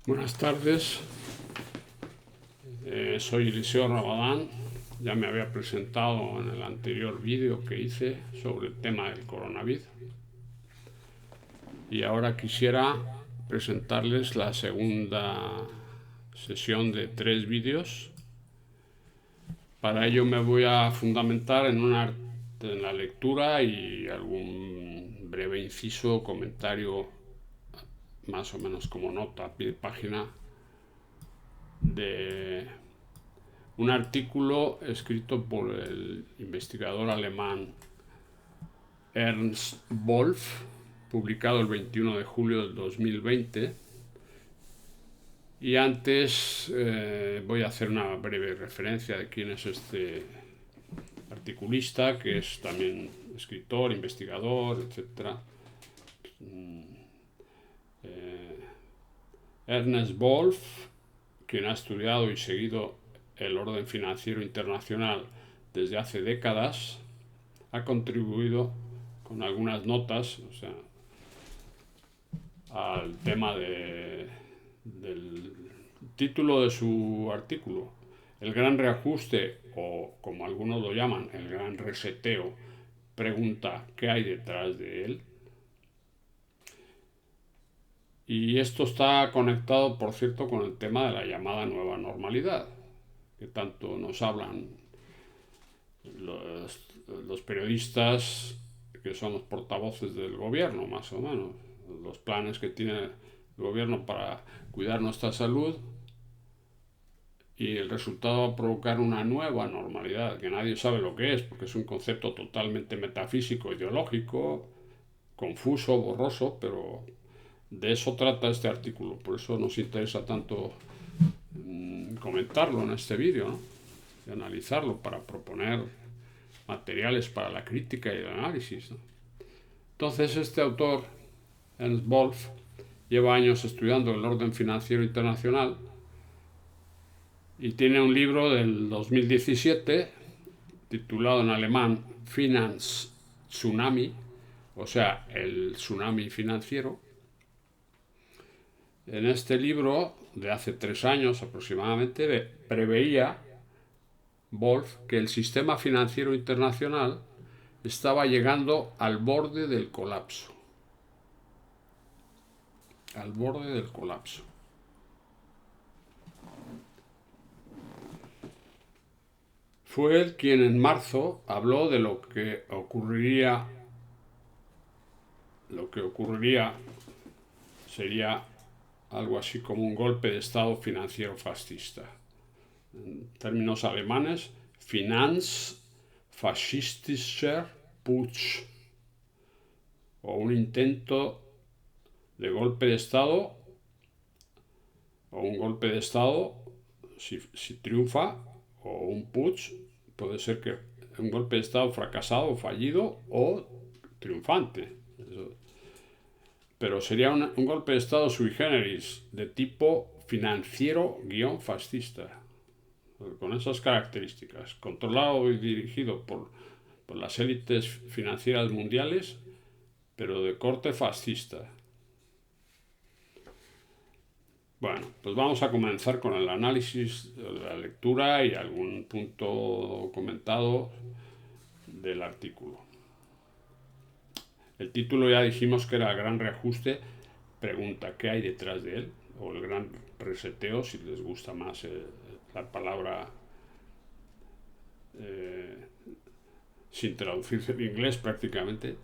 Buenas tardes, soy Eliseo Rabadán. Ya me había presentado en el anterior vídeo que hice sobre el tema del coronavirus y ahora quisiera presentarles la segunda sesión de 3 vídeos. Para ello me voy a fundamentar en la lectura y algún breve inciso o comentario, más o menos como nota a pie de página, de un artículo escrito por el investigador alemán Ernst Wolf, publicado el 21 de julio del 2020. Y antes voy a hacer una breve referencia de quién es este articulista, que es también escritor, investigador, etc. Ernst Wolf, quien ha estudiado y seguido el orden financiero internacional desde hace décadas, ha contribuido con algunas notas, al tema del título de su artículo, el gran reajuste, o como algunos lo llaman, el gran reseteo. Pregunta qué hay detrás de él. Y esto está conectado, por cierto, con el tema de la llamada nueva normalidad, que tanto nos hablan los periodistas, que son los portavoces del gobierno, más o menos, los planes que tiene el gobierno para cuidar nuestra salud, y el resultado va a provocar una nueva normalidad, que nadie sabe lo que es, porque es un concepto totalmente metafísico, ideológico, confuso, borroso, pero de eso trata este artículo. Por eso nos interesa tanto comentarlo en este vídeo, ¿no? Y analizarlo para proponer materiales para la crítica y el análisis, ¿no? Entonces, este autor, Ernst Wolf, lleva años estudiando el orden financiero internacional y tiene un libro del 2017 titulado en alemán Finanztsunami, o sea, el tsunami financiero. En este libro, de hace 3 años aproximadamente, preveía Wolf que el sistema financiero internacional estaba llegando al borde del colapso. Al borde del colapso. Fue él quien en marzo habló de lo que ocurriría sería algo así como un golpe de estado financiero fascista. En términos alemanes, Finanzfaschistischer Putsch, o un intento de golpe de estado, o un golpe de estado si triunfa, o un putsch, puede ser que un golpe de estado fracasado, fallido o triunfante. Pero sería un golpe de estado sui generis, de tipo financiero-fascista, con esas características, controlado y dirigido por las élites financieras mundiales, pero de corte fascista. Bueno, pues vamos a comenzar con el análisis de la lectura y algún punto comentado del artículo. El título ya dijimos que era el gran reajuste. Pregunta qué hay detrás de él, o el gran reseteo, si les gusta más la palabra sin traducirse en inglés prácticamente.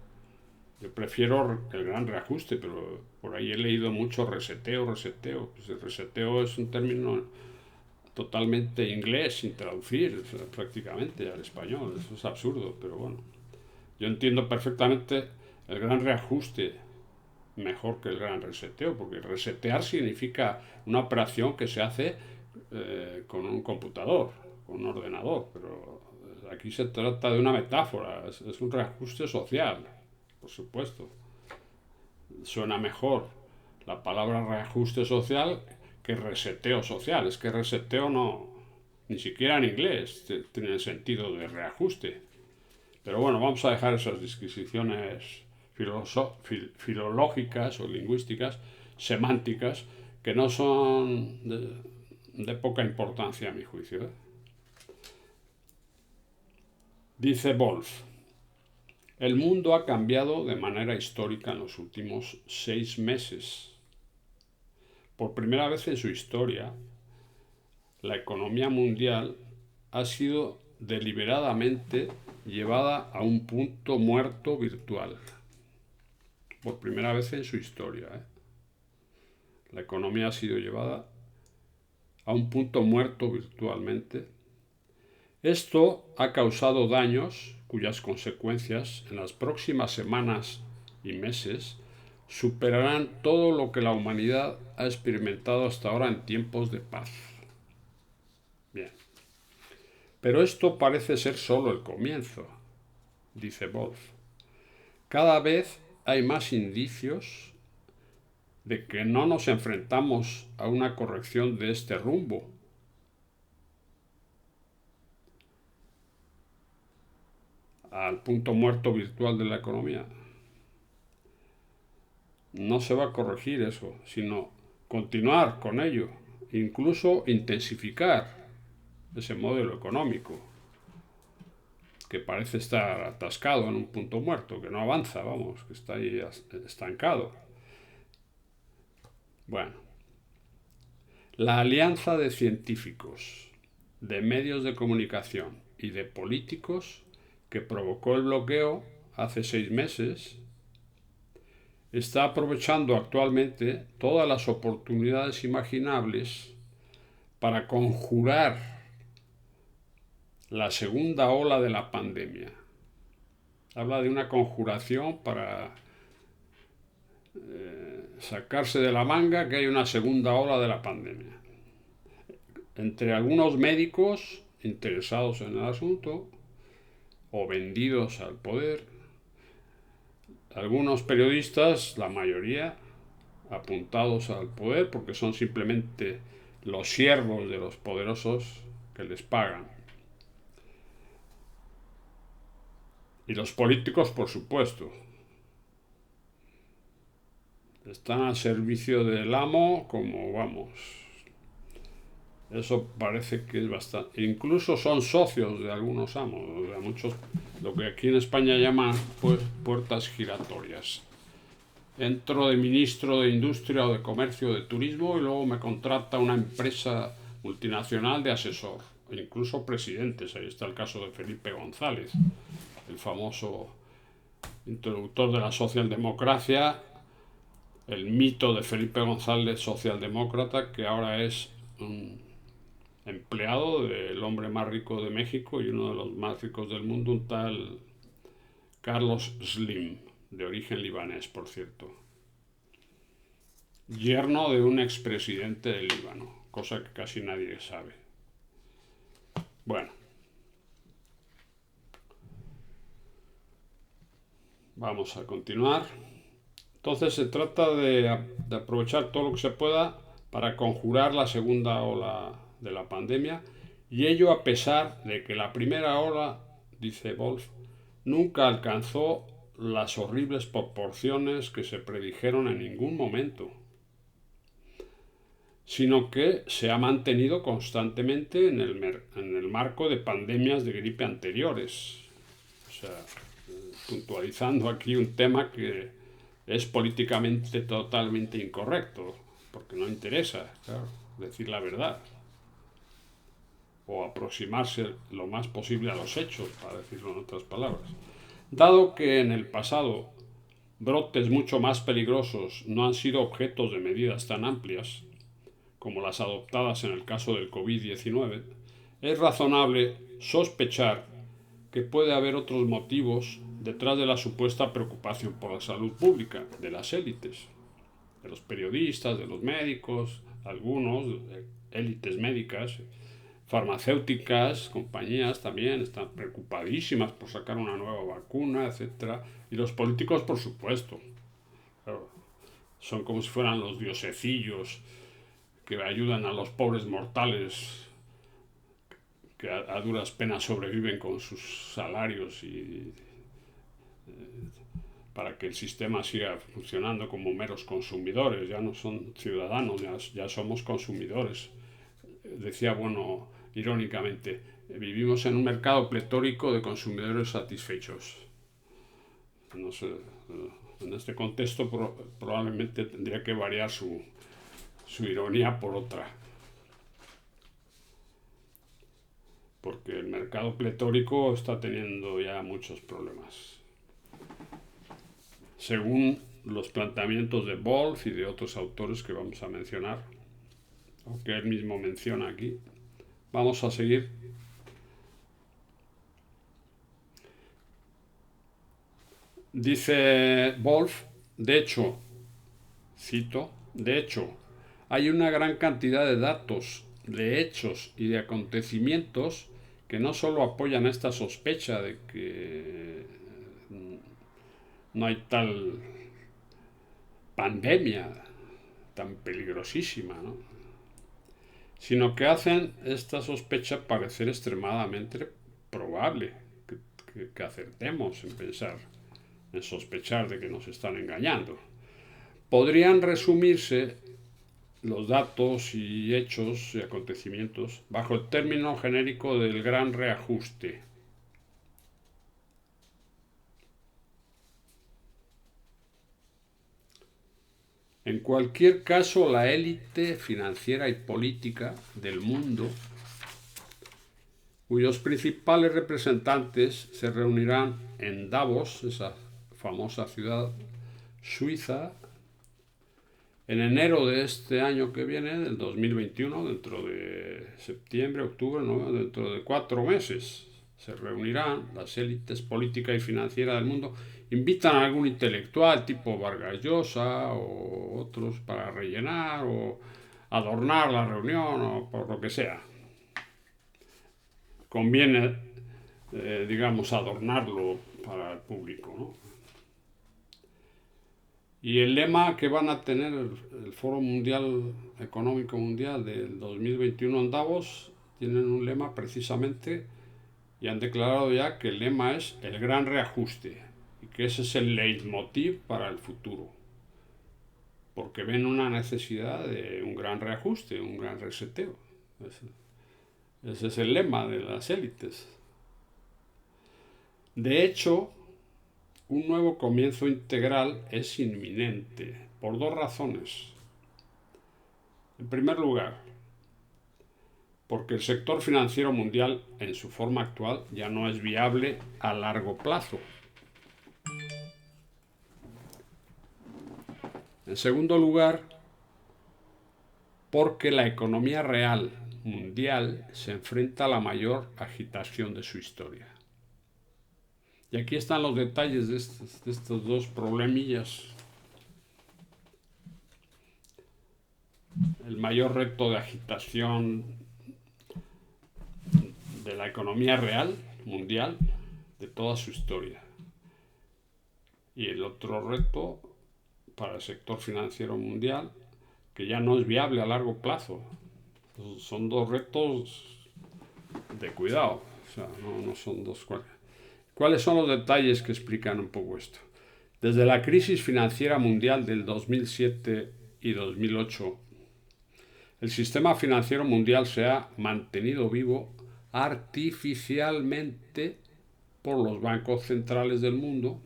Yo prefiero el gran reajuste, pero por ahí he leído mucho reseteo. Pues el reseteo es un término totalmente inglés, sin traducir prácticamente al español. Eso es absurdo, pero bueno. Yo entiendo perfectamente el gran reajuste mejor que el gran reseteo, porque resetear significa una operación que se hace con un computador, con un ordenador, pero aquí se trata de una metáfora, es un reajuste social, por supuesto. Suena mejor la palabra reajuste social que reseteo social. Es que reseteo no, ni siquiera en inglés tiene el sentido de reajuste. Pero bueno, vamos a dejar esas disquisiciones filológicas o lingüísticas, semánticas, que no son de poca importancia a mi juicio, ¿eh? Dice Wolf: el mundo ha cambiado de manera histórica en los últimos 6 meses. Por primera vez en su historia, la economía mundial ha sido deliberadamente llevada a un punto muerto virtual. Por primera vez en su historia, ¿eh? La economía ha sido llevada a un punto muerto virtualmente. Esto ha causado daños cuyas consecuencias en las próximas semanas y meses superarán todo lo que la humanidad ha experimentado hasta ahora en tiempos de paz. Bien. Pero esto parece ser solo el comienzo, dice Wolf. Cada vez hay más indicios de que no nos enfrentamos a una corrección de este rumbo. Al punto muerto virtual de la economía. No se va a corregir eso, sino continuar con ello, incluso intensificar ese modelo económico que parece estar atascado en un punto muerto, que no avanza, vamos, que está ahí estancado. Bueno, la alianza de científicos, de medios de comunicación y de políticos que provocó el bloqueo hace 6 meses está aprovechando actualmente todas las oportunidades imaginables para conjurar la segunda ola de la pandemia. Habla de una conjuración para sacarse de la manga que hay una segunda ola de la pandemia. Entre algunos médicos interesados en el asunto o vendidos al poder, algunos periodistas, la mayoría, apuntados al poder porque son simplemente los siervos de los poderosos que les pagan. Y los políticos, por supuesto, están al servicio del amo como vamos. Eso parece que es bastante. Incluso son socios de algunos amos, o sea, muchos, lo que aquí en España llaman pues, puertas giratorias. Entro de ministro de Industria o de Comercio o de Turismo y luego me contrata una empresa multinacional de asesor, e incluso presidentes. Ahí está el caso de Felipe González, el famoso introductor de la socialdemocracia, el mito de Felipe González socialdemócrata, que ahora es un empleado del hombre más rico de México y uno de los más ricos del mundo, un tal Carlos Slim, de origen libanés, por cierto. Yerno de un expresidente del Líbano, cosa que casi nadie sabe. Bueno. Vamos a continuar. Entonces se trata de aprovechar todo lo que se pueda para conjurar la segunda ola de la pandemia, y ello a pesar de que la primera ola, dice Wolf, nunca alcanzó las horribles proporciones que se predijeron en ningún momento, sino que se ha mantenido constantemente en el marco de pandemias de gripe anteriores. O sea, puntualizando aquí un tema que es políticamente totalmente incorrecto, porque no interesa, claro, decir la verdad o aproximarse lo más posible a los hechos, para decirlo en otras palabras. Dado que en el pasado brotes mucho más peligrosos no han sido objetos de medidas tan amplias como las adoptadas en el caso del COVID-19, es razonable sospechar que puede haber otros motivos detrás de la supuesta preocupación por la salud pública de las élites, de los periodistas, de los médicos, algunos, élites médicas, farmacéuticas, compañías también están preocupadísimas por sacar una nueva vacuna, etc. Y los políticos, por supuesto. Claro, son como si fueran los diosecillos que ayudan a los pobres mortales que a duras penas sobreviven con sus salarios y para que el sistema siga funcionando como meros consumidores. Ya no son ciudadanos, ya somos consumidores. Decía, bueno, irónicamente, vivimos en un mercado pletórico de consumidores satisfechos. No sé, en este contexto probablemente tendría que variar su ironía por otra. Porque el mercado pletórico está teniendo ya muchos problemas. Según los planteamientos de Wolf y de otros autores que vamos a mencionar, o que él mismo menciona aquí, vamos a seguir. Dice Wolf, de hecho, cito, de hecho, hay una gran cantidad de datos, de hechos y de acontecimientos que no solo apoyan esta sospecha de que no hay tal pandemia tan peligrosísima, ¿no?, sino que hacen esta sospecha parecer extremadamente probable, que acertemos en pensar, en sospechar de que nos están engañando. Podrían resumirse los datos y hechos y acontecimientos bajo el término genérico del gran reajuste. En cualquier caso, la élite financiera y política del mundo, cuyos principales representantes se reunirán en Davos, esa famosa ciudad suiza, en enero de este año que viene, del 2021, dentro de septiembre, octubre, ¿no?, dentro de 4 meses, se reunirán las élites política y financiera del mundo, invitan a algún intelectual tipo Vargas Llosa o otros para rellenar o adornar la reunión o por lo que sea. Conviene, digamos, adornarlo para el público, ¿no? Y el lema que van a tener el Foro Mundial Económico Mundial del 2021 en Davos, tienen un lema precisamente, y han declarado ya que el lema es el gran reajuste, y que ese es el leitmotiv para el futuro, porque ven una necesidad de un gran reajuste, un gran reseteo. Ese es el lema de las élites. De hecho, un nuevo comienzo integral es inminente, por 2 razones. En primer lugar, porque el sector financiero mundial en su forma actual ya no es viable a largo plazo. En segundo lugar, porque la economía real mundial se enfrenta a la mayor agitación de su historia. Y aquí están los detalles de estos 2 problemillas. El mayor reto de agitación de la economía real mundial de toda su historia. Y el otro reto para el sector financiero mundial, que ya no es viable a largo plazo. Son 2 retos de cuidado. O sea, no son 2. ¿Cuáles son los detalles que explican un poco esto? Desde la crisis financiera mundial del 2007 y 2008, el sistema financiero mundial se ha mantenido vivo artificialmente por los bancos centrales del mundo,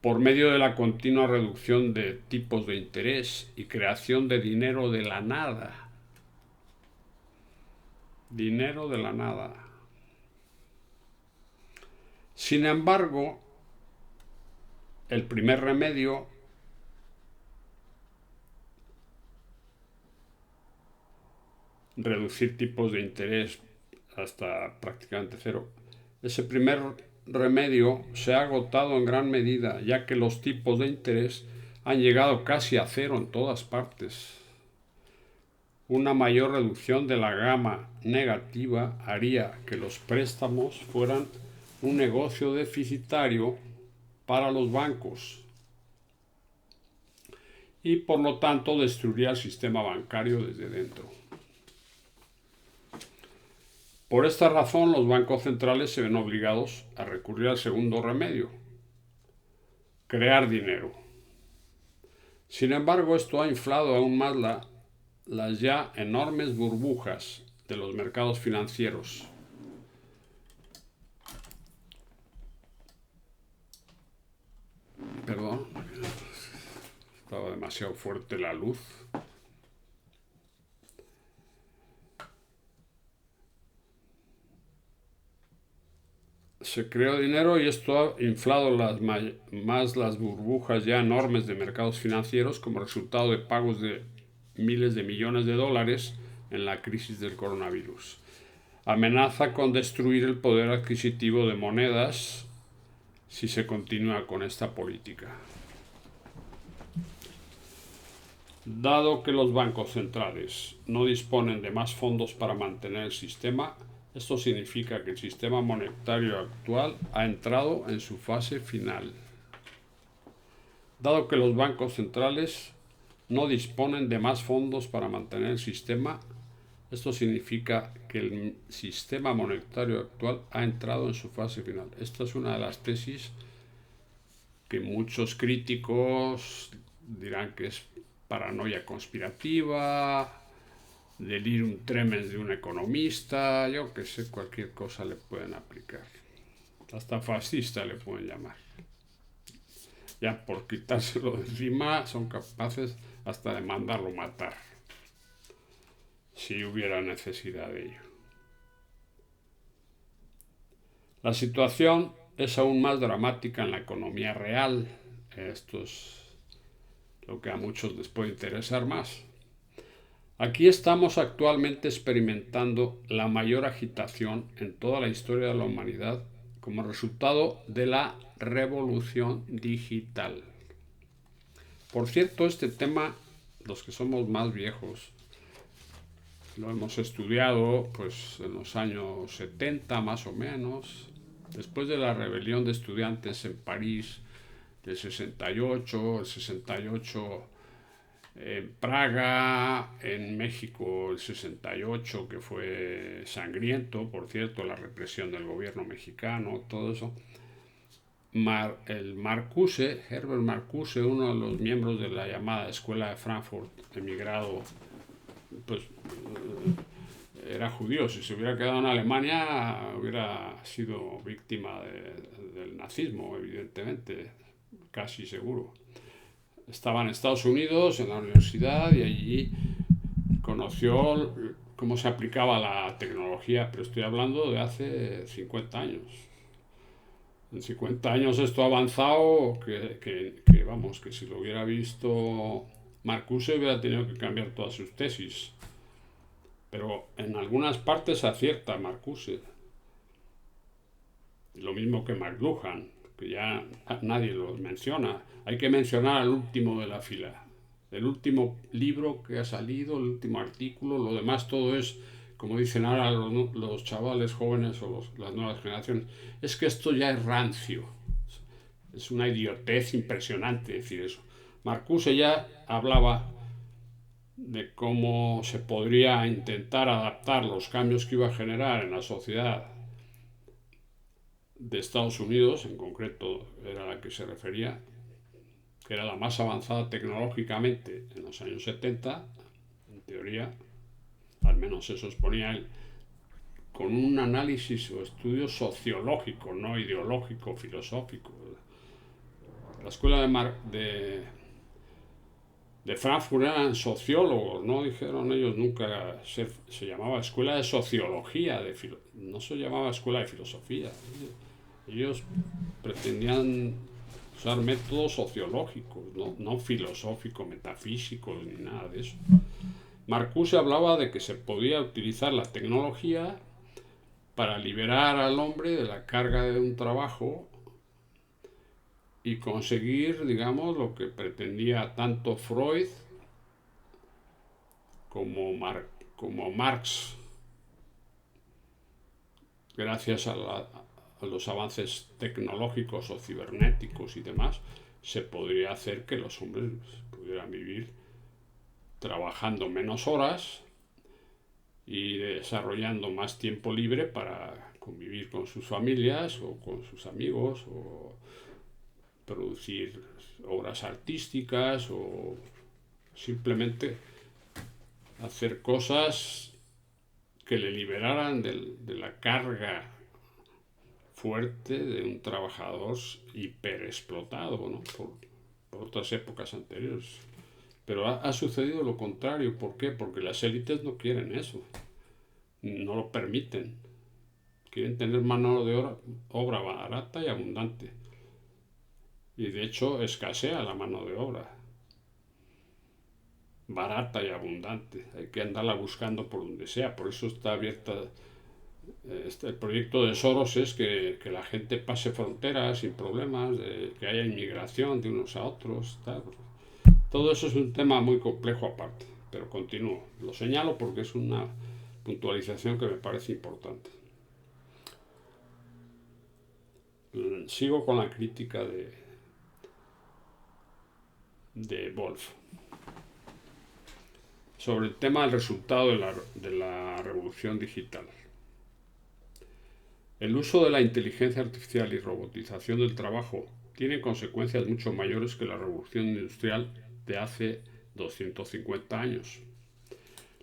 por medio de la continua reducción de tipos de interés y creación de dinero de la nada. Dinero de la nada. Sin embargo, el primer remedio reducir tipos de interés hasta prácticamente 0. Ese primer remedio se ha agotado en gran medida, ya que los tipos de interés han llegado casi a 0 en todas partes. Una mayor reducción de la gama negativa haría que los préstamos fueran un negocio deficitario para los bancos y por lo tanto destruiría el sistema bancario desde dentro. Por esta razón, los bancos centrales se ven obligados a recurrir al segundo remedio, crear dinero. Sin embargo, esto ha inflado aún más las ya enormes burbujas de los mercados financieros. Perdón, estaba demasiado fuerte la luz. Se creó dinero y esto ha inflado más las burbujas ya enormes de mercados financieros como resultado de pagos de miles de millones de dólares en la crisis del coronavirus. Amenaza con destruir el poder adquisitivo de monedas si se continúa con esta política. Dado que los bancos centrales no disponen de más fondos para mantener el sistema, esto significa que el sistema monetario actual ha entrado en su fase final. Dado que los bancos centrales no disponen de más fondos para mantener el sistema, esto significa que el sistema monetario actual ha entrado en su fase final. Esta es una de las tesis que muchos críticos dirán que es paranoia conspirativa, delirium tremens de un economista, yo que sé, cualquier cosa le pueden aplicar. Hasta fascista le pueden llamar. Ya por quitárselo de encima son capaces hasta de mandarlo matar, si hubiera necesidad de ello. La situación es aún más dramática en la economía real. Esto es lo que a muchos les puede interesar más. Aquí estamos actualmente experimentando la mayor agitación en toda la historia de la humanidad como resultado de la revolución digital. Por cierto, este tema, los que somos más viejos, lo hemos estudiado pues en los años 70 más o menos, después de la rebelión de estudiantes en París del 68, el 68 en Praga, en México el 68, que fue sangriento, por cierto, la represión del gobierno mexicano, todo eso. Herbert Marcuse, uno de los miembros de la llamada Escuela de Frankfurt, emigrado, pues era judío. Si se hubiera quedado en Alemania hubiera sido víctima del nazismo, evidentemente, casi seguro. Estaba en Estados Unidos, en la universidad, y allí conoció cómo se aplicaba la tecnología, pero estoy hablando de hace 50 años. En 50 años esto ha avanzado vamos, que si lo hubiera visto Marcuse hubiera tenido que cambiar todas sus tesis. Pero en algunas partes acierta Marcuse. Lo mismo que McLuhan, que ya nadie los menciona. Hay que mencionar al último de la fila. El último libro que ha salido, el último artículo, lo demás todo es, como dicen ahora los chavales jóvenes o las nuevas generaciones, es que esto ya es rancio. Es una idiotez impresionante decir eso. Marcuse ya hablaba de cómo se podría intentar adaptar los cambios que iba a generar en la sociedad de Estados Unidos, en concreto era la que se refería, que era la más avanzada tecnológicamente en los años 70, en teoría, al menos eso exponía él, con un análisis o estudio sociológico, no ideológico, filosófico. La escuela de Frankfurt eran sociólogos, no dijeron ellos nunca, se llamaba escuela de sociología, no se llamaba escuela de filosofía. Ellos pretendían usar métodos sociológicos, no filosóficos, metafísicos, ni nada de eso. Marcuse hablaba de que se podía utilizar la tecnología para liberar al hombre de la carga de un trabajo y conseguir, digamos, lo que pretendía tanto Freud como Marx, gracias a los avances tecnológicos o cibernéticos y demás, se podría hacer que los hombres pudieran vivir trabajando menos horas y desarrollando más tiempo libre para convivir con sus familias o con sus amigos o producir obras artísticas o simplemente hacer cosas que le liberaran de la carga fuerte de un trabajador hiperexplotado, ¿no? por otras épocas anteriores. Pero ha sucedido lo contrario. ¿Por qué? Porque las élites no quieren eso, no lo permiten. Quieren tener mano de obra barata y abundante. Y de hecho escasea la mano de obra barata y abundante. Hay que andarla buscando por donde sea. Por eso está abierta. El proyecto de Soros es que la gente pase fronteras sin problemas, que haya inmigración de unos a otros. Tal. Todo eso es un tema muy complejo aparte. Pero continúo. Lo señalo porque es una puntualización que me parece importante. Sigo con la crítica de Wolf sobre el tema del resultado de la revolución digital. El uso de la inteligencia artificial y robotización del trabajo tiene consecuencias mucho mayores que la revolución industrial de hace 250 años.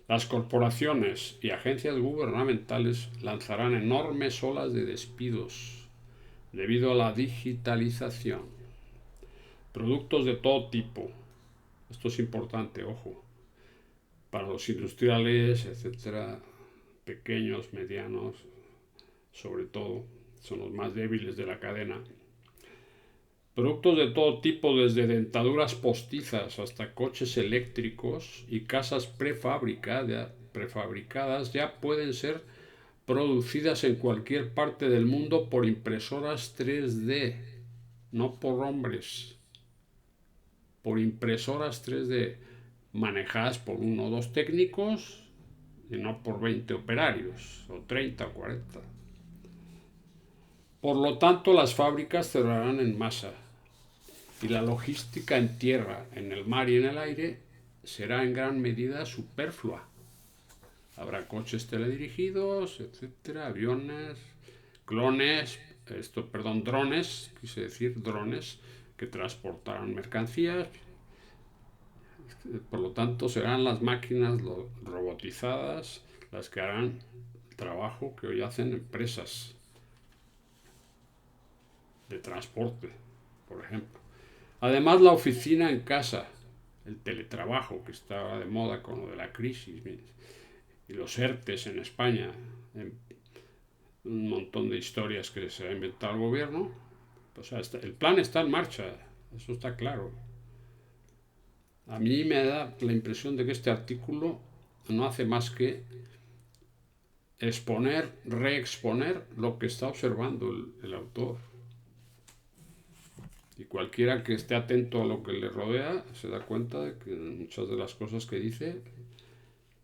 Las corporaciones y agencias gubernamentales lanzarán enormes olas de despidos debido a la digitalización. Productos de todo tipo. Esto es importante, ojo. Para los industriales, etcétera, pequeños, medianos, sobre todo, son los más débiles de la cadena. Productos de todo tipo, desde dentaduras postizas hasta coches eléctricos y casas prefabricadas, ya pueden ser producidas en cualquier parte del mundo por impresoras 3D, no por hombres, por impresoras 3D manejadas por 1 o 2 técnicos y no por 20 operarios, o 30 o 40. Por lo tanto, las fábricas cerrarán en masa y la logística en tierra, en el mar y en el aire será en gran medida superflua. Habrá coches teledirigidos, etcétera, aviones, drones, quise decir drones, que transportarán mercancías. Por lo tanto, serán las máquinas robotizadas las que harán el trabajo que hoy hacen empresas de transporte, por ejemplo. Además, la oficina en casa, el teletrabajo, que está ahora de moda con lo de la crisis, y los ERTES en España, un montón de historias que se ha inventado el gobierno. O sea, el plan está en marcha, eso está claro. A mí me da la impresión de que este artículo no hace más que reexponer lo que está observando el autor. Y cualquiera que esté atento a lo que le rodea se da cuenta de que muchas de las cosas que dice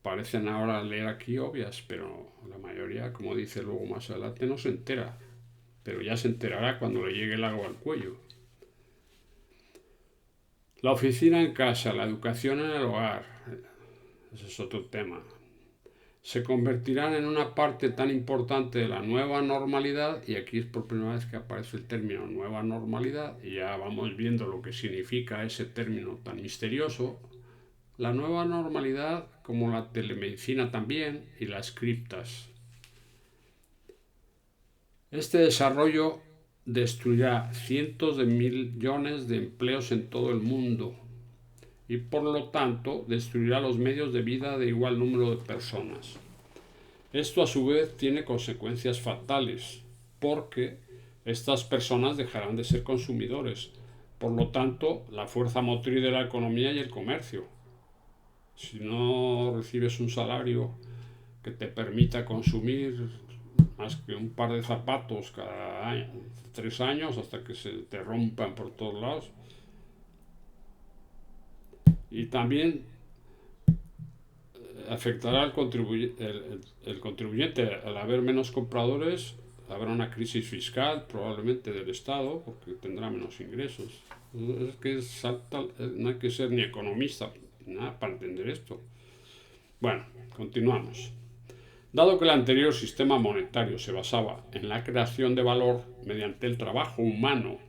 parecen ahora leer aquí obvias, pero la mayoría, como dice luego más adelante, no se entera. Pero ya se enterará cuando le llegue el agua al cuello. La oficina en casa, la educación en el hogar, ese es otro tema, se convertirán en una parte tan importante de la nueva normalidad, y aquí es por primera vez que aparece el término nueva normalidad, y ya vamos viendo lo que significa ese término tan misterioso. La nueva normalidad, como la telemedicina también, y las criptas. Este desarrollo destruirá cientos de millones de empleos en todo el mundo y por lo tanto destruirá los medios de vida de igual número de personas. Esto a su vez tiene consecuencias fatales porque estas personas dejarán de ser consumidores, por lo tanto la fuerza motriz de la economía y el comercio. Si no recibes un salario que te permita consumir más que un par de zapatos cada 3 años hasta que se te rompan por todos lados. Y también afectará al contribuyente. Al haber menos compradores, habrá una crisis fiscal probablemente del Estado porque tendrá menos ingresos. Es que no hay que ser ni economista nada para entender esto. Bueno, continuamos. Dado que el anterior sistema monetario se basaba en la creación de valor mediante el trabajo humano,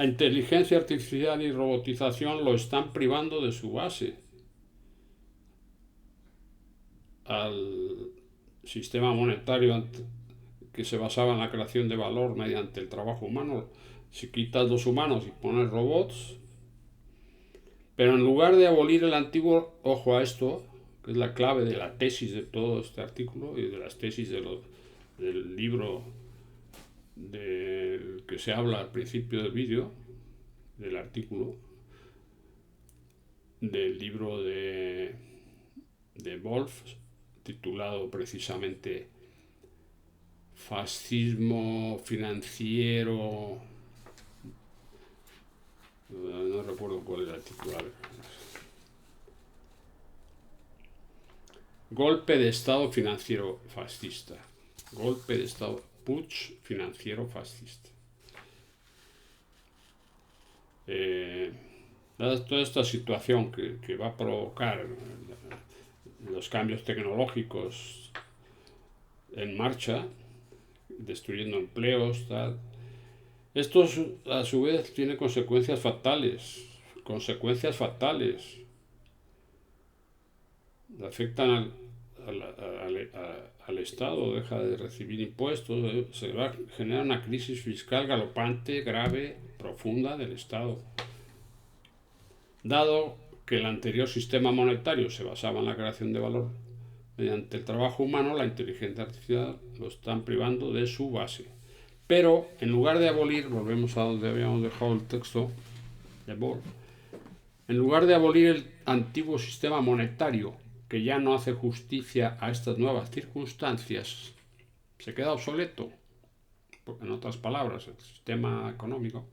La inteligencia artificial y robotización lo están privando de su base. Al sistema monetario que se basaba en la creación de valor mediante el trabajo humano, si quitas los humanos y pones robots, pero en lugar de abolir el antiguo, ojo a esto, que es la clave de la tesis de todo este artículo y de las tesis del libro del que se habla al principio del vídeo, del artículo, del libro de Wolf, titulado precisamente Fascismo financiero, no recuerdo cuál era el titular. Golpe de Estado financiero fascista. Golpe de Estado, putsch financiero fascista. Toda esta situación que va a provocar los cambios tecnológicos en marcha, destruyendo empleos, tal. Esto a su vez tiene consecuencias fatales. Afectan al Estado, deja de recibir impuestos, se va a generar una crisis fiscal galopante, grave, profunda del Estado. Dado que el anterior sistema monetario se basaba en la creación de valor mediante el trabajo humano, la inteligencia artificial lo están privando de su base. Pero en lugar de abolir, volvemos a donde habíamos dejado el texto de Wolf, en lugar de abolir el antiguo sistema monetario, que ya no hace justicia a estas nuevas circunstancias, se queda obsoleto, en otras palabras, el sistema económico.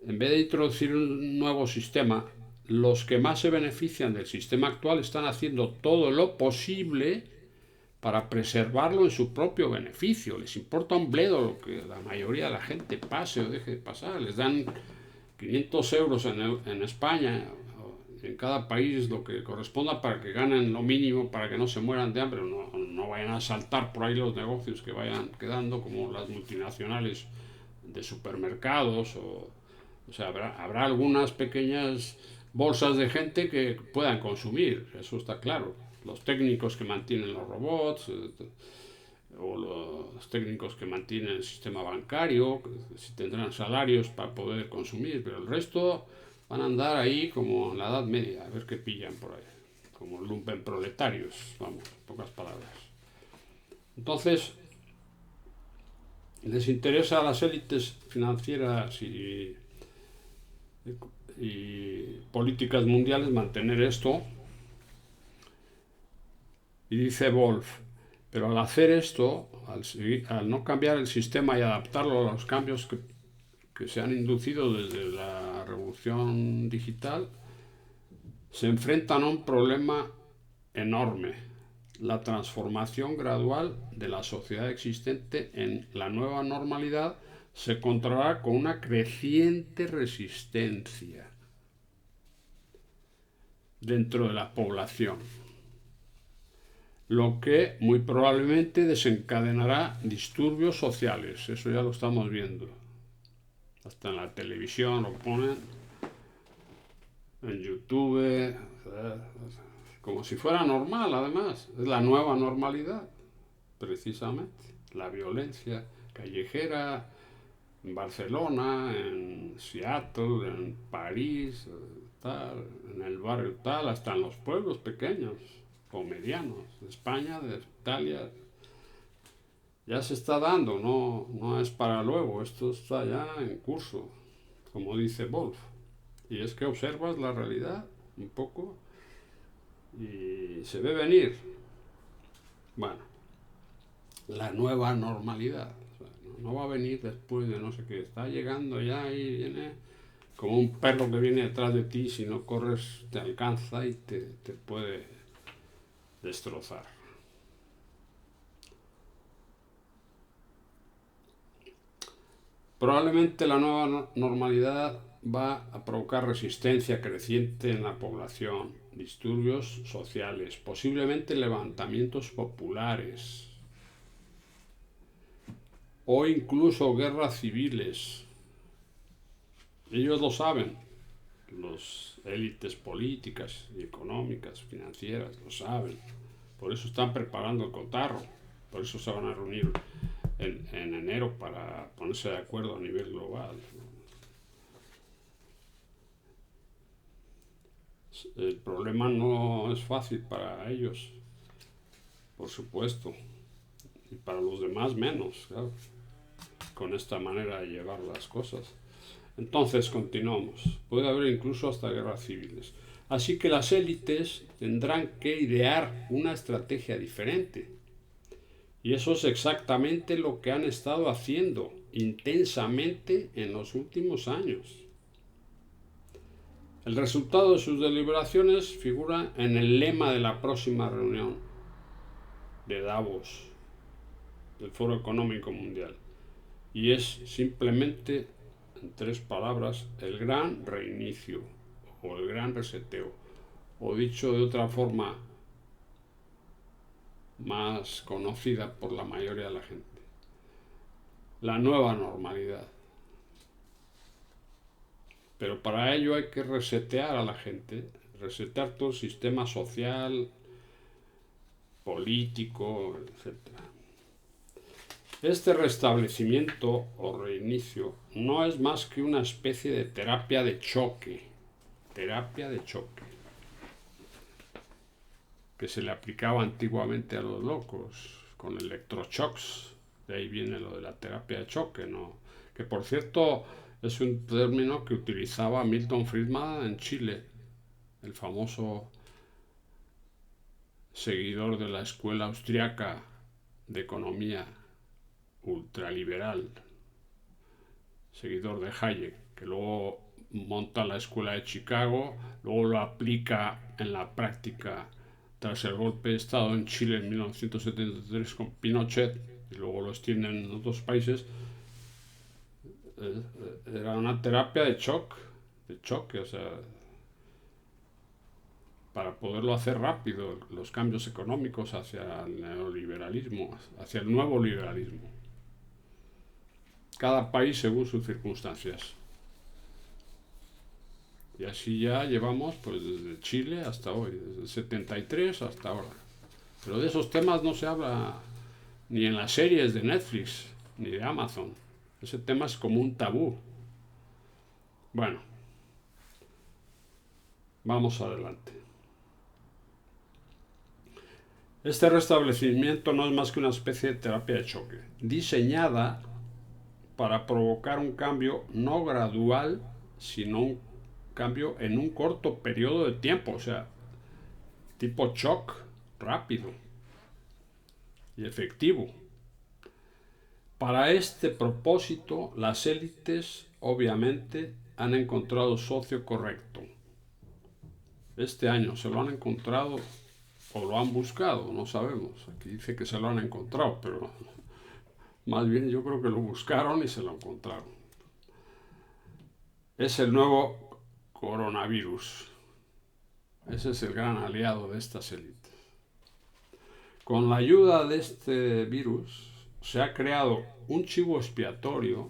En vez de introducir un nuevo sistema, los que más se benefician del sistema actual están haciendo todo lo posible para preservarlo en su propio beneficio. Les importa un bledo lo que la mayoría de la gente pase o deje de pasar. Les dan 500 euros en España, en cada país, lo que corresponda para que ganen lo mínimo, para que no se mueran de hambre, no vayan a saltar por ahí los negocios que vayan quedando, como las multinacionales de supermercados, o sea, habrá algunas pequeñas bolsas de gente que puedan consumir, eso está claro. Los técnicos que mantienen los robots, o los técnicos que mantienen el sistema bancario, si tendrán salarios para poder consumir, pero el resto van a andar ahí como en la Edad Media, a ver qué pillan por ahí, como lumpenproletarios, vamos, pocas palabras. Entonces, les interesa a las élites financieras y políticas mundiales mantener esto. Y dice Wolf, pero al hacer esto, al no cambiar el sistema y adaptarlo a los cambios que se han inducido desde la revolución digital, se enfrentan a un problema enorme: la transformación gradual de la sociedad existente en la nueva normalidad se encontrará con una creciente resistencia dentro de la población, lo que muy probablemente desencadenará disturbios sociales. Eso ya lo estamos viendo. Hasta en la televisión lo ponen, en YouTube, como si fuera normal. Además, es la nueva normalidad, precisamente. La violencia callejera en Barcelona, en Seattle, en París, tal, en el barrio tal, hasta en los pueblos pequeños o medianos, de España, de Italia. Ya se está dando, no es para luego, esto está ya en curso, como dice Wolf. Y es que observas la realidad un poco y se ve venir. Bueno, la nueva normalidad. O sea, no va a venir después de no sé qué, está llegando ya y viene como un perro que viene detrás de ti, si no corres te alcanza y te puede destrozar. Probablemente la nueva normalidad va a provocar resistencia creciente en la población, disturbios sociales, posiblemente levantamientos populares. o incluso guerras civiles. Ellos lo saben, las élites políticas y económicas, financieras, lo saben. Por eso están preparando el cotarro, por eso se van a reunir en enero para ponerse de acuerdo a nivel global. El problema no es fácil para ellos, por supuesto, y para los demás menos, claro, con esta manera de llevar las cosas. Entonces, continuamos. Puede haber incluso hasta guerras civiles. Así que las élites tendrán que idear una estrategia diferente. Y eso es exactamente lo que han estado haciendo intensamente en los últimos años. El resultado de sus deliberaciones figura en el lema de la próxima reunión de Davos, del Foro Económico Mundial. Y es simplemente, en 3 palabras, el gran reinicio o el gran reseteo. O dicho de otra forma más conocida por la mayoría de la gente, la nueva normalidad. Pero para ello hay que resetear a la gente, resetear todo el sistema social, político, etc. Este restablecimiento o reinicio no es más que una especie de terapia de choque, que se le aplicaba antiguamente a los locos con electroshocks. De ahí viene lo de la terapia de choque, ¿no? Que por cierto es un término que utilizaba Milton Friedman en Chile, el famoso seguidor de la escuela austriaca de economía ultraliberal, seguidor de Hayek, que luego monta la escuela de Chicago, luego lo aplica en la práctica tras el golpe de Estado en Chile en 1973 con Pinochet, y luego lo extienden en otros países. Era una terapia de choque, o sea, para poderlo hacer rápido, los cambios económicos hacia el neoliberalismo, hacia el nuevo liberalismo. Cada país según sus circunstancias. Y así ya llevamos pues desde Chile hasta hoy, desde el 73 hasta ahora. Pero de esos temas no se habla ni en las series de Netflix ni de Amazon. Ese tema es como un tabú. Bueno, vamos adelante. Este restablecimiento no es más que una especie de terapia de choque, diseñada para provocar un cambio no gradual, sino un cambio en un corto periodo de tiempo, o sea, tipo shock rápido y efectivo. Para este propósito, las élites obviamente han encontrado el socio correcto. Este año se lo han encontrado o lo han buscado, no sabemos. Aquí dice que se lo han encontrado, pero más bien yo creo que lo buscaron y se lo encontraron. Es el nuevo coronavirus. Ese es el gran aliado de estas élites. Con la ayuda de este virus se ha creado un chivo expiatorio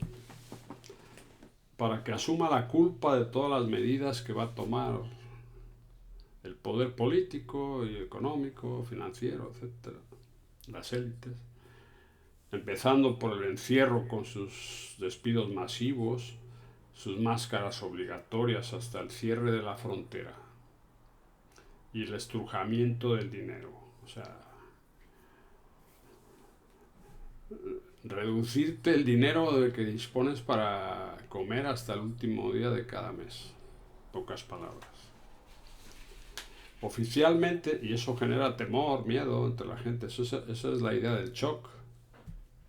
para que asuma la culpa de todas las medidas que va a tomar el poder político y económico, financiero, etc. Las élites. Empezando por el encierro con sus despidos masivos, sus máscaras obligatorias hasta el cierre de la frontera y el estrujamiento del dinero. O sea, reducirte el dinero de que dispones para comer hasta el último día de cada mes. Pocas palabras. Oficialmente, y eso genera temor, miedo entre la gente, esa es la idea del shock,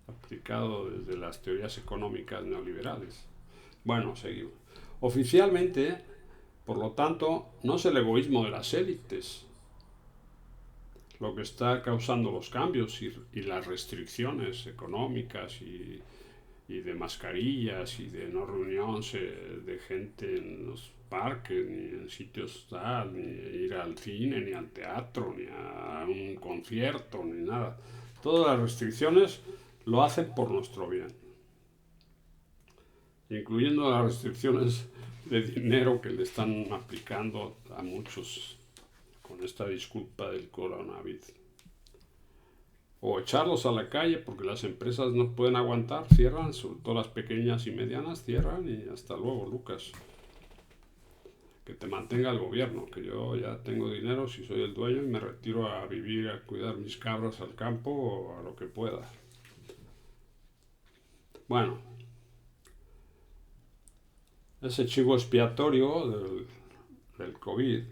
aplicado desde las teorías económicas neoliberales. Bueno, seguimos. Oficialmente, por lo tanto, no es el egoísmo de las élites lo que está causando los cambios y las restricciones económicas y de mascarillas y de no reunirse de gente en los parques, ni en sitios tal, ni ir al cine, ni al teatro, ni a un concierto, ni nada. Todas las restricciones lo hacen por nuestro bien, incluyendo las restricciones de dinero que le están aplicando a muchos con esta disculpa del coronavirus. O echarlos a la calle porque las empresas no pueden aguantar, cierran, sobre todo las pequeñas y medianas cierran y hasta luego, Lucas. Que te mantenga el gobierno, que yo ya tengo dinero si soy el dueño y me retiro a vivir, a cuidar mis cabras al campo o a lo que pueda. Bueno, ese chivo expiatorio del COVID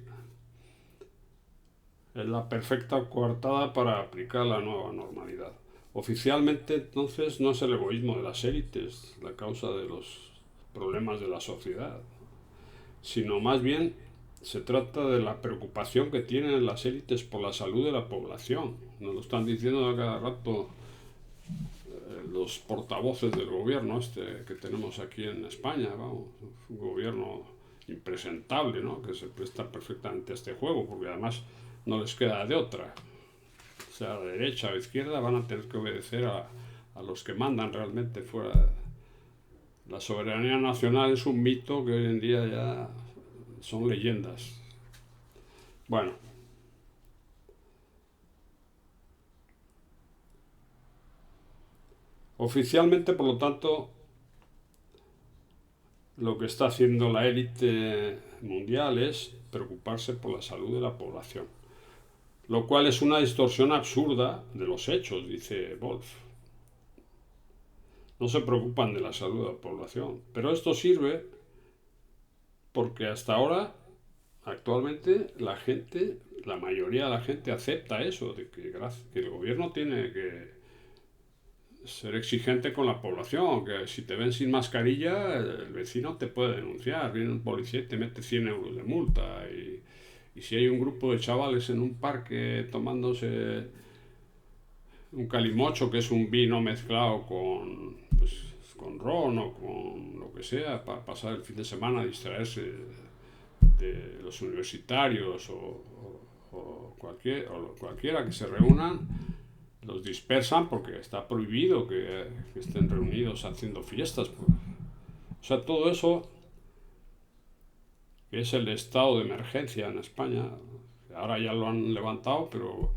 es la perfecta coartada para aplicar la nueva normalidad. Oficialmente, entonces, no es el egoísmo de las élites la causa de los problemas de la sociedad, sino más bien se trata de la preocupación que tienen las élites por la salud de la población. Nos lo están diciendo a cada rato los portavoces del gobierno que tenemos aquí en España, vamos, un gobierno impresentable, ¿no? Que se presta perfectamente a este juego, porque además no les queda de otra. O sea, derecha o izquierda van a tener que obedecer a los que mandan realmente fuera. La soberanía nacional es un mito que hoy en día ya son leyendas. Bueno, oficialmente, por lo tanto, lo que está haciendo la élite mundial es preocuparse por la salud de la población, lo cual es una distorsión absurda de los hechos, dice Wolf. No se preocupan de la salud de la población, pero esto sirve porque hasta ahora, actualmente, la mayoría de la gente acepta eso, de que el gobierno tiene que ser exigente con la población, que si te ven sin mascarilla, el vecino te puede denunciar, viene un policía y te mete 100 euros de multa. Y si hay un grupo de chavales en un parque tomándose un calimocho, que es un vino mezclado con ron o con lo que sea, para pasar el fin de semana a distraerse de los universitarios o cualquiera que se reúnan, los dispersan porque está prohibido que estén reunidos haciendo fiestas. O sea, todo eso, que es el estado de emergencia en España, ahora ya lo han levantado, pero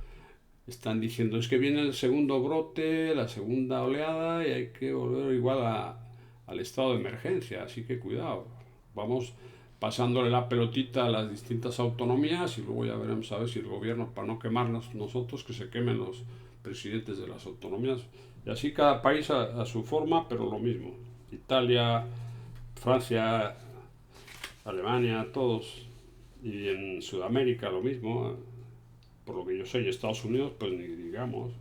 están diciendo es que viene el segundo brote, la segunda oleada y hay que volver igual al estado de emergencia, así que cuidado, vamos pasándole la pelotita a las distintas autonomías y luego ya veremos a ver si el gobierno, para no quemarnos nosotros, que se quemen los presidentes de las autonomías. Y así cada país a su forma, pero lo mismo. Italia, Francia, Alemania, todos. Y en Sudamérica lo mismo. Por lo que yo sé, y Estados Unidos, pues ni digamos.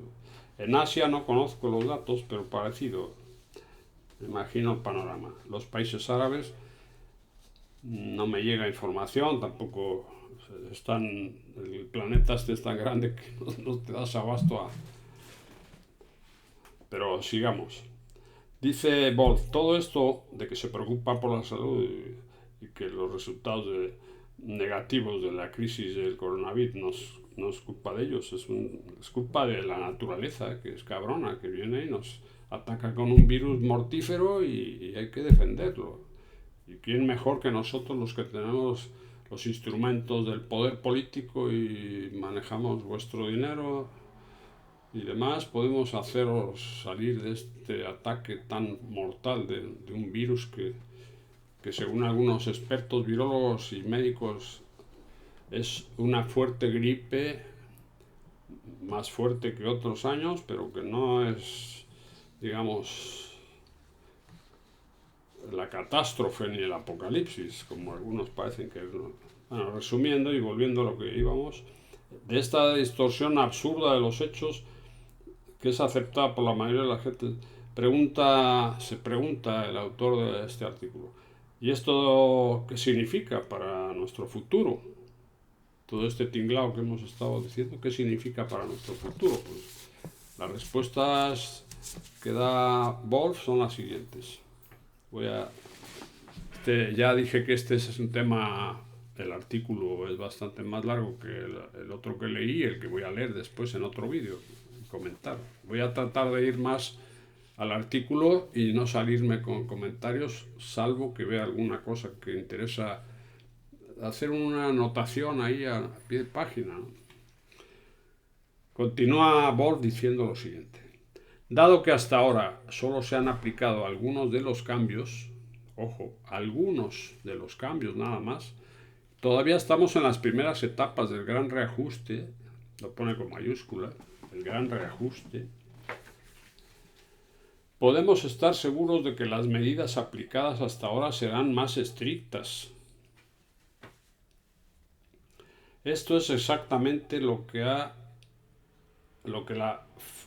En Asia no conozco los datos, pero parecido. Me imagino el panorama. Los países árabes no me llega información, tampoco el planeta este es tan grande que no te das abasto a... Pero sigamos. Dice Wolf, todo esto de que se preocupa por la salud y que los resultados negativos de la crisis del coronavirus no es culpa de ellos, es culpa de la naturaleza, que es cabrona, que viene y nos ataca con un virus mortífero y hay que defenderlo. ¿Y quién mejor que nosotros los que tenemos los instrumentos del poder político y manejamos vuestro dinero y demás, podemos haceros salir de este ataque tan mortal de un virus que según algunos expertos virólogos y médicos es una fuerte gripe, más fuerte que otros años, pero que no es, digamos, la catástrofe ni el apocalipsis, como algunos parecen que es. Bueno, resumiendo y volviendo a lo que íbamos, de esta distorsión absurda de los hechos, que es aceptada por la mayoría de la gente, se pregunta el autor de este artículo, ¿y esto qué significa para nuestro futuro? Todo este tinglado que hemos estado diciendo, ¿qué significa para nuestro futuro? Pues las respuestas que da Wolf son las siguientes. Ya dije que este es un tema, el artículo es bastante más largo que el otro que leí, el que voy a leer después en otro vídeo y comentar. Voy a tratar de ir más al artículo y no salirme con comentarios, salvo que vea alguna cosa que interesa, hacer una anotación ahí a pie de página, ¿no? Continúa Bohr diciendo lo siguiente: dado que hasta ahora solo se han aplicado algunos de los cambios, ojo, algunos de los cambios nada más, todavía estamos en las primeras etapas del gran reajuste, lo pone con mayúscula, el gran reajuste. Podemos estar seguros de que las medidas aplicadas hasta ahora serán más estrictas. Esto es exactamente lo que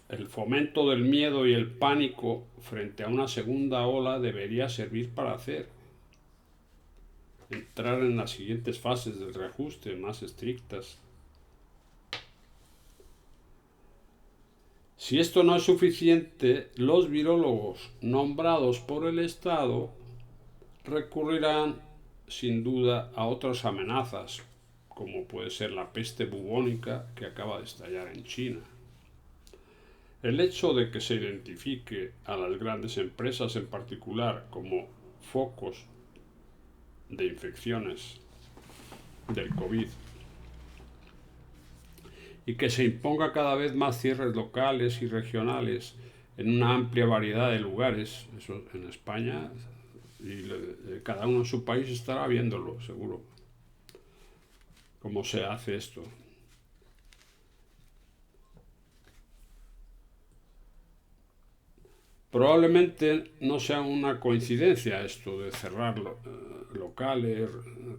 el fomento del miedo y el pánico frente a una segunda ola debería servir para hacer. Entrar en las siguientes fases del reajuste más estrictas. Si esto no es suficiente, los virólogos nombrados por el Estado recurrirán sin duda a otras amenazas, como puede ser la peste bubónica que acaba de estallar en China. El hecho de que se identifique a las grandes empresas en particular como focos de infecciones del COVID y que se imponga cada vez más cierres locales y regionales en una amplia variedad de lugares, eso en España, y cada uno en su país estará viéndolo, seguro, cómo se hace esto. Probablemente no sea una coincidencia esto de cerrar locales,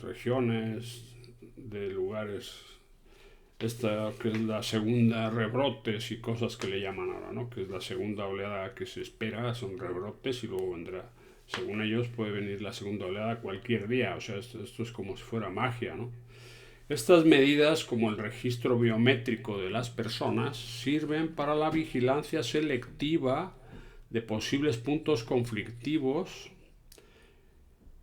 regiones, de lugares, esta que es la segunda rebrotes y cosas que le llaman ahora, ¿no? Que es la segunda oleada que se espera, son rebrotes y luego vendrá. Según ellos puede venir la segunda oleada cualquier día, o sea, esto es como si fuera magia, ¿no? Estas medidas, como el registro biométrico de las personas, sirven para la vigilancia selectiva de posibles puntos conflictivos,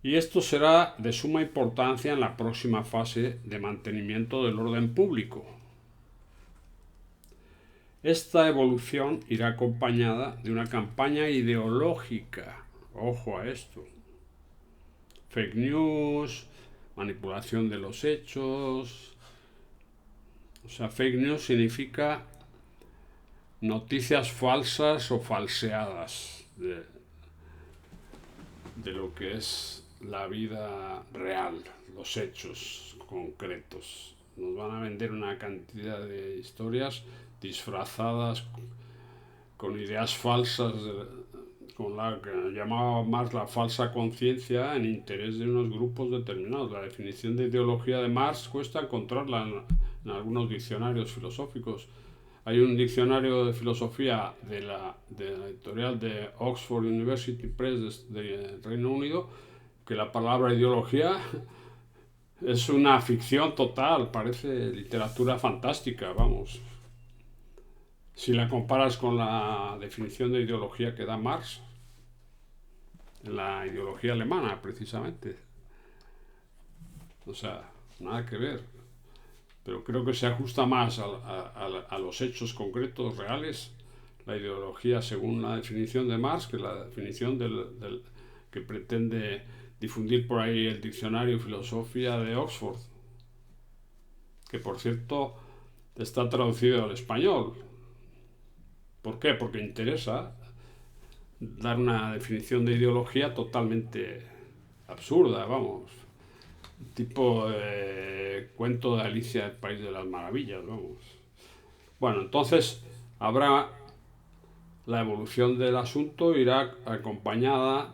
y esto será de suma importancia en la próxima fase de mantenimiento del orden público. Esta evolución irá acompañada de una campaña ideológica, ojo a esto, fake news, manipulación de los hechos. O sea, fake news significa noticias falsas o falseadas de lo que es la vida real, los hechos concretos. Nos van a vender una cantidad de historias disfrazadas con ideas falsas, con la que llamaba Marx la falsa conciencia en interés de unos grupos determinados. La definición de ideología de Marx cuesta encontrarla en algunos diccionarios filosóficos. Hay un diccionario de filosofía de la editorial de Oxford University Press de Reino Unido, que la palabra ideología es una ficción total, parece literatura fantástica, vamos. Si la comparas con la definición de ideología que da Marx, la ideología alemana precisamente. O sea, nada que ver. Pero creo que se ajusta más a los hechos concretos, reales, la ideología según la definición de Marx, que la definición que pretende difundir por ahí el diccionario Filosofía de Oxford, que por cierto está traducido al español. ¿Por qué? Porque interesa dar una definición de ideología totalmente absurda, vamos, tipo cuento de Alicia del País de las Maravillas, vamos. Bueno, entonces habrá la evolución del asunto, irá acompañada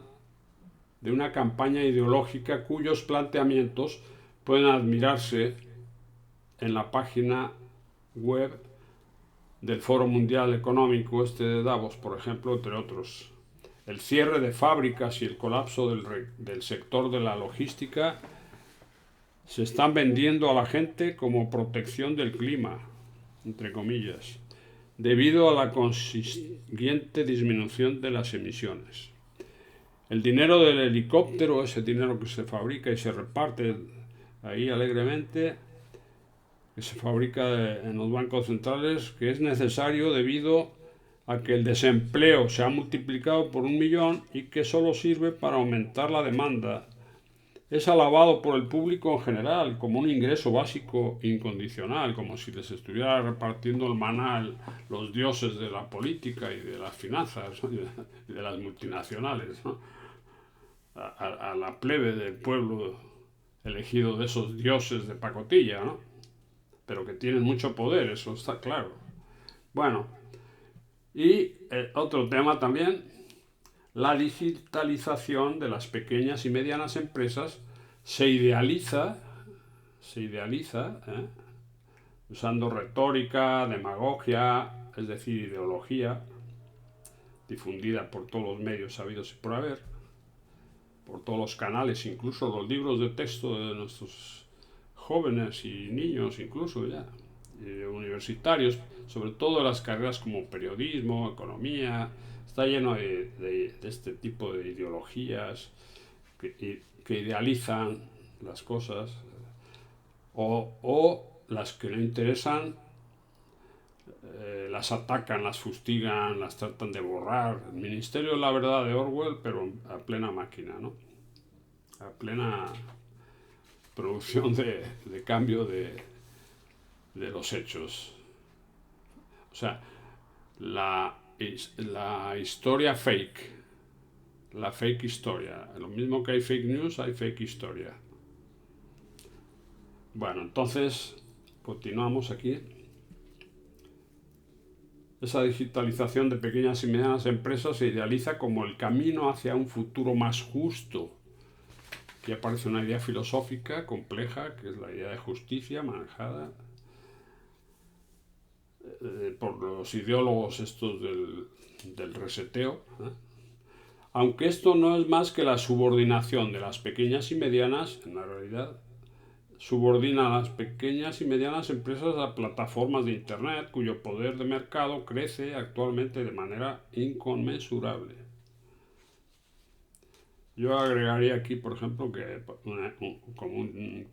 de una campaña ideológica cuyos planteamientos pueden admirarse en la página web del Foro Mundial Económico de Davos, por ejemplo, entre otros. El cierre de fábricas y el colapso del sector de la logística se están vendiendo a la gente como protección del clima, entre comillas, debido a la consiguiente disminución de las emisiones. El dinero del helicóptero, ese dinero que se fabrica y se reparte ahí alegremente, que se fabrica en los bancos centrales, que es necesario debido a que el desempleo se ha multiplicado por 1 millón y que solo sirve para aumentar la demanda. Es alabado por el público en general como un ingreso básico incondicional, como si les estuviera repartiendo el maná los dioses de la política y de las finanzas, ¿no? Y de las multinacionales, ¿no? A la plebe del pueblo elegido de esos dioses de pacotilla, ¿no? Pero que tienen mucho poder, eso está claro. Bueno, y otro tema también, la digitalización de las pequeñas y medianas empresas se idealiza, ¿eh? Usando retórica, demagogia, es decir, ideología, difundida por todos los medios habidos y por haber, por todos los canales, incluso los libros de texto de nuestros jóvenes y niños, incluso ya, universitarios, sobre todo las carreras como periodismo, economía, está lleno de este tipo de ideologías que idealizan las cosas o las que le interesan las atacan, las fustigan, las tratan de borrar. El Ministerio de la Verdad de Orwell, pero a plena máquina, ¿no? A plena producción de cambio de los hechos. O sea, la historia fake, la fake historia. Lo mismo que hay fake news, hay fake historia. Bueno, entonces, continuamos aquí. Esa digitalización de pequeñas y medianas empresas se idealiza como el camino hacia un futuro más justo. Aquí aparece una idea filosófica compleja, que es la idea de justicia manejada por los ideólogos estos del reseteo, ¿eh? Aunque esto no es más que la subordinación de las pequeñas y medianas, en la realidad, subordina a las pequeñas y medianas empresas a plataformas de Internet cuyo poder de mercado crece actualmente de manera inconmensurable. Yo agregaría aquí, por ejemplo, que como un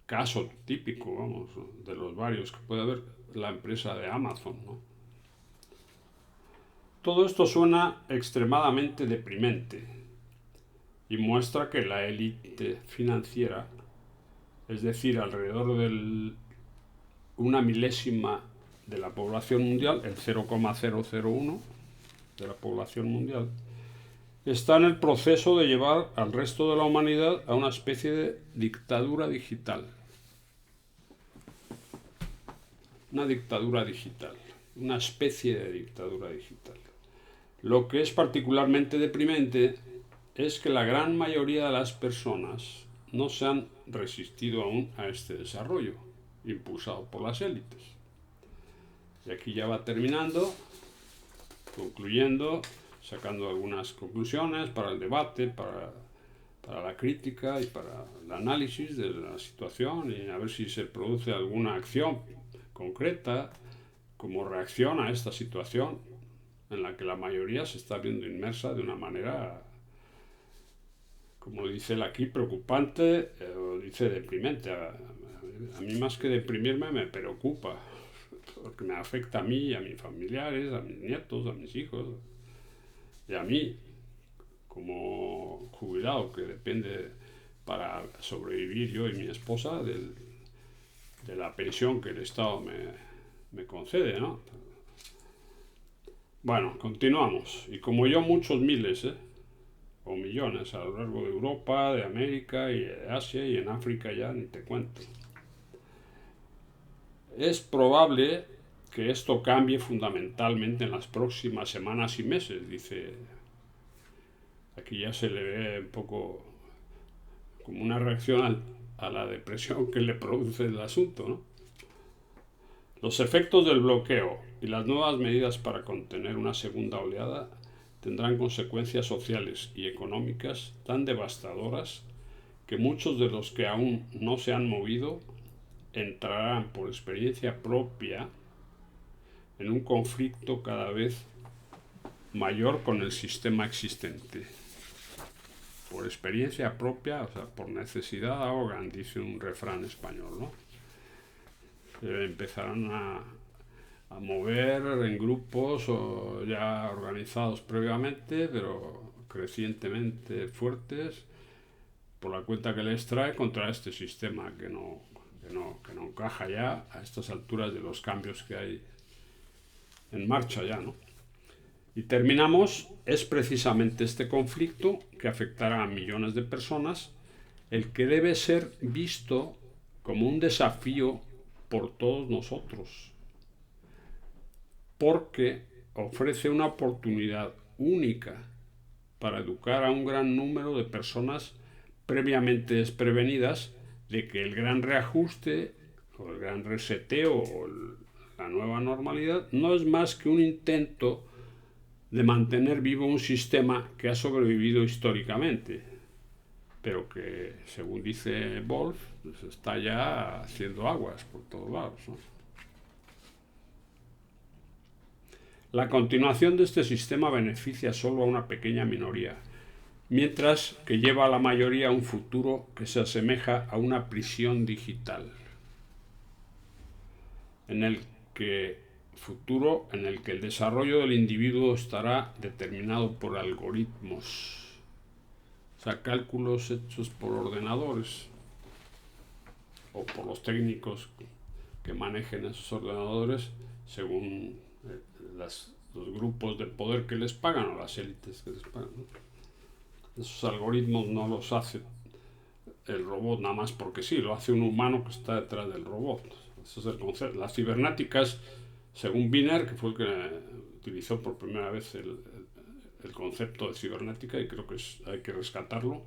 caso típico, vamos, de los varios que puede haber, la empresa de Amazon, ¿no? Todo esto suena extremadamente deprimente y muestra que la élite financiera, es decir, alrededor de una milésima de la población mundial, el 0,001 de la población mundial, está en el proceso de llevar al resto de la humanidad a una especie de dictadura digital. Una dictadura digital, una especie de dictadura digital. Lo que es particularmente deprimente es que la gran mayoría de las personas no se han resistido aún a este desarrollo, impulsado por las élites. Y aquí ya va terminando, concluyendo, sacando algunas conclusiones para el debate, para la crítica y para el análisis de la situación y a ver si se produce alguna acción concreta como reacción a esta situación en la que la mayoría se está viendo inmersa de una manera, como dice él aquí, preocupante o dice deprimente. A mí más que deprimirme me preocupa, porque me afecta a mí, a mis familiares, a mis nietos, a mis hijos y a mí como jubilado que depende para sobrevivir yo y mi esposa de la pensión que el Estado me concede, ¿no? Bueno, continuamos. Y como yo, muchos miles, o millones a lo largo de Europa, de América y de Asia y en África ya ni te cuento. Es probable que esto cambie fundamentalmente en las próximas semanas y meses, dice. Aquí ya se le ve un poco como una reacción a la depresión que le produce el asunto, ¿no? Los efectos del bloqueo y las nuevas medidas para contener una segunda oleada tendrán consecuencias sociales y económicas tan devastadoras que muchos de los que aún no se han movido entrarán por experiencia propia en un conflicto cada vez mayor con el sistema existente. Por experiencia propia, o sea, por necesidad ahogan, dice un refrán español, ¿no? Empezarán a mover en grupos o ya organizados previamente, pero crecientemente fuertes, por la cuenta que les trae contra este sistema que no encaja ya a estas alturas de los cambios que hay en marcha ya, ¿no? Y terminamos, es precisamente este conflicto que afectará a millones de personas el que debe ser visto como un desafío por todos nosotros, porque ofrece una oportunidad única para educar a un gran número de personas previamente desprevenidas de que el gran reajuste o el gran reseteo o la nueva normalidad no es más que un intento de mantener vivo un sistema que ha sobrevivido históricamente, pero que, según dice Wolf, pues está ya haciendo aguas por todos lados, ¿no? La continuación de este sistema beneficia solo a una pequeña minoría, mientras que lleva a la mayoría a un futuro que se asemeja a una prisión digital, en el que el desarrollo del individuo estará determinado por algoritmos, o sea, cálculos hechos por ordenadores o por los técnicos que manejen esos ordenadores según los grupos de poder que les pagan o las élites que les pagan, ¿no? Esos algoritmos no los hace el robot nada más porque sí, lo hace un humano que está detrás del robot. Ese es el concepto. Las cibernéticas, según Wiener, que fue el que utilizó por primera vez el concepto de cibernética, y creo que hay que rescatarlo,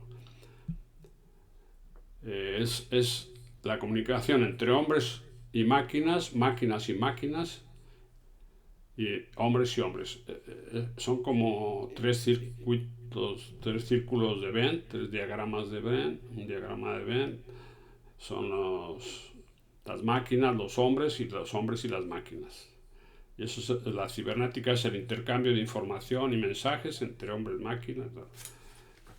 es la comunicación entre hombres y máquinas, máquinas y máquinas, y hombres y hombres. Son como tres círculos de Venn, tres diagramas de Venn. Un diagrama de Venn son las máquinas, los hombres y las máquinas. Y eso la cibernética es el intercambio de información y mensajes entre hombres y máquinas.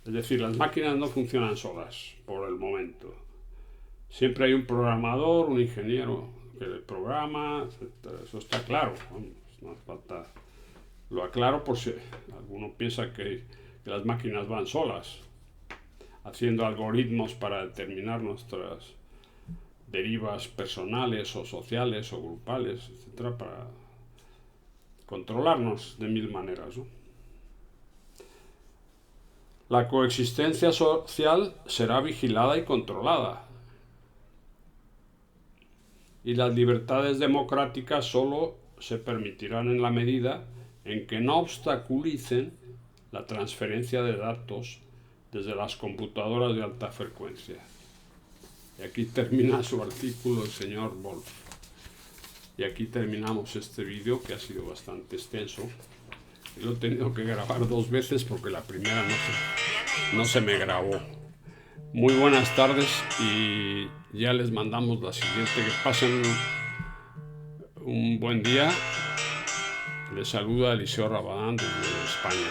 Es decir, las máquinas no funcionan solas por el momento. Siempre hay un programador, un ingeniero que programa, etc. Eso está claro. No hace falta. Lo aclaro por si alguno piensa que las máquinas van solas, haciendo algoritmos para determinar nuestras derivas personales o sociales o grupales, etcétera, para controlarnos de mil maneras, ¿no? La coexistencia social será vigilada y controlada, y las libertades democráticas solo se permitirán en la medida en que no obstaculicen la transferencia de datos desde las computadoras de alta frecuencia. Y aquí termina su artículo el señor Wolf. Y aquí terminamos este vídeo, que ha sido bastante extenso. Y lo he tenido que grabar 2 veces porque la primera no se me grabó. Muy buenas tardes y ya les mandamos la siguiente. Que pasen un buen día. Les saluda Eliseo Rabadán desde España.